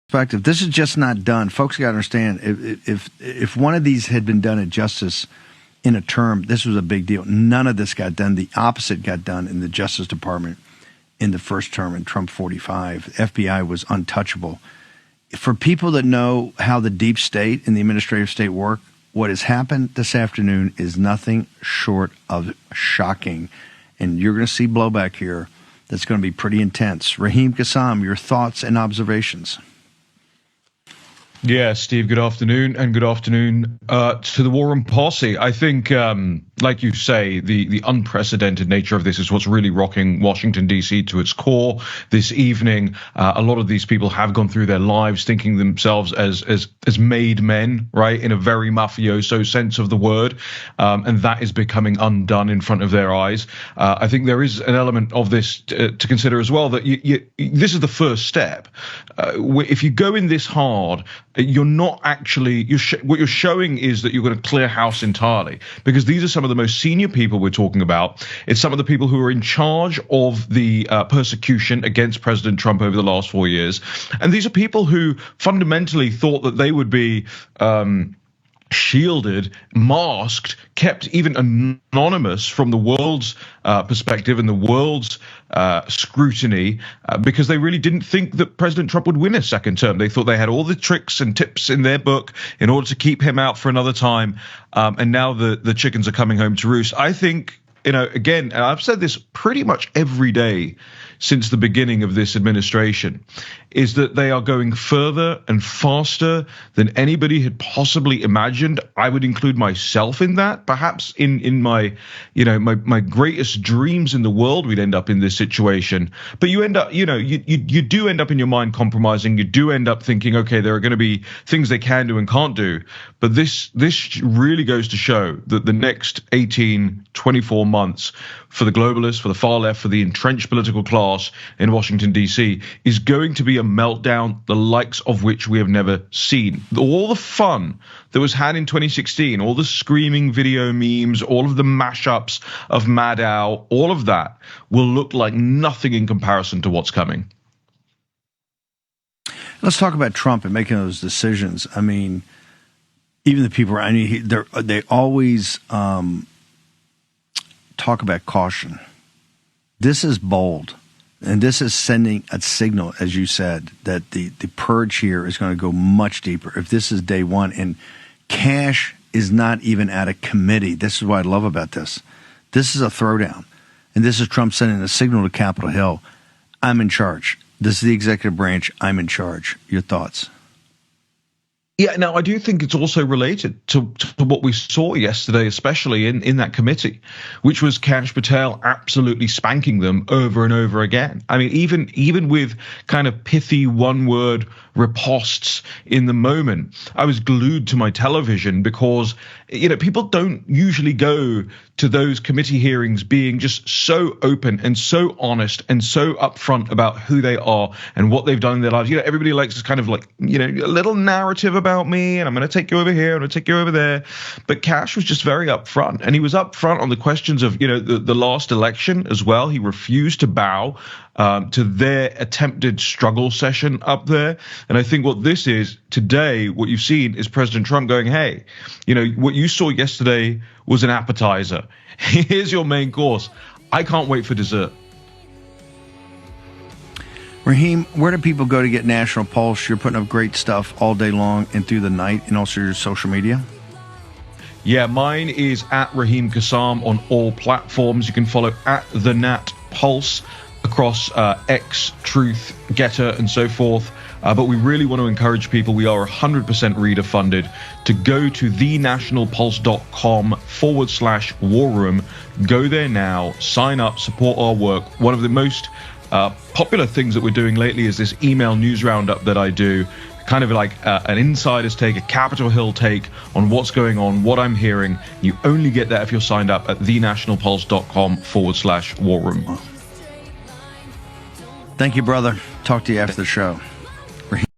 perspective, this is just not done. Folks got to understand, if one of these had been done at Justice in a term, this was a big deal. None of this got done. The opposite got done in the Justice Department in the first term in Trump 45. The FBI was untouchable. For people that know how the deep state and the administrative state work, what has happened this afternoon is nothing short of shocking. And you're going to see blowback here that's going to be pretty intense. RAHEEM, KASSAM, your thoughts and observations. Yeah, Steve, good afternoon, and good afternoon to the War Room posse. I think, like you say, the unprecedented nature of this is what's really rocking Washington, D.C. to its core this evening. A lot of these people have gone through their lives thinking themselves as made men, right, in a very mafioso sense of the word, and that is becoming undone in front of their eyes. I think there is an element of this to consider as well, that this is the first step. If you go in this hard, you're not actually, what you're showing is that you're going to clear house entirely, because these are some of the most senior people we're talking about. It's some of the people who are in charge of the persecution against President Trump over the last 4 years. And these are people who fundamentally thought that they would be shielded, masked, kept even anonymous from the world's perspective and the world's scrutiny, because they really didn't think that President Trump would win a second term. They thought they had all the tricks and tips in their book in order to keep him out for another time. And now the chickens are coming home to roost. I think, again, and I've said this pretty much every day since the beginning of this administration, is that they are going further and faster than anybody had possibly imagined. I would include myself in that. Perhaps in my, my greatest dreams in the world, we'd end up in this situation. But you end up, you do end up in your mind compromising. You do end up thinking, okay, there are going to be things they can do and can't do. But this really goes to show that the next 18, 24 months for the globalists, for the far left, for the entrenched political class in Washington, D.C., is going to be a meltdown, the likes of which we have never seen. All the fun that was had in 2016, all the screaming video memes, all of the mashups of Maddow, all of that will look like nothing in comparison to what's coming. Let's talk about Trump and making those decisions. I mean, even the people around you, they always talk about caution. This is bold. And this is sending a signal, as you said, that the purge here is going to go much deeper. If this is day one, and Cash is not even at a committee. This is what I love about this. This is a throwdown. And this is Trump sending a signal to Capitol Hill. I'm in charge. This is the executive branch. I'm in charge. Your thoughts? Yeah, now I do think it's also related to what we saw yesterday, especially in that committee, which was Kash Patel absolutely spanking them over and over again. I mean, even with kind of pithy one-word ripostes in the moment, I was glued to my television because, people don't usually go to those committee hearings being just so open and so honest and so upfront about who they are and what they've done in their lives. Everybody likes this kind of like, a little narrative about me, and I'm going to take you over here, I'm going to take you over there. But Cash was just very upfront, and he was upfront on the questions of, the last election as well. He refused to bow to their attempted struggle session up there. And I think what this is today, what you've seen is President Trump going, hey, what you saw yesterday was an appetizer. Here's your main course. I can't wait for dessert. RAHEEM, where do people go to get National Pulse? You're putting up great stuff all day long and through the night, and also your social media. Yeah, mine is at RAHEEM KASSAM on all platforms. You can follow at the Nat Pulse across X, Truth, Getter, and so forth. But we really want to encourage people. We are 100% reader funded to go to thenationalpulse.com/war room. Go there now, sign up, support our work. One of the most popular things that we're doing lately is this email news roundup that I do, kind of like an insider's take, a Capitol Hill take on what's going on, what I'm hearing. You only get that if you're signed up at thenationalpulse.com/war room. Thank you, brother. Talk to you after the show.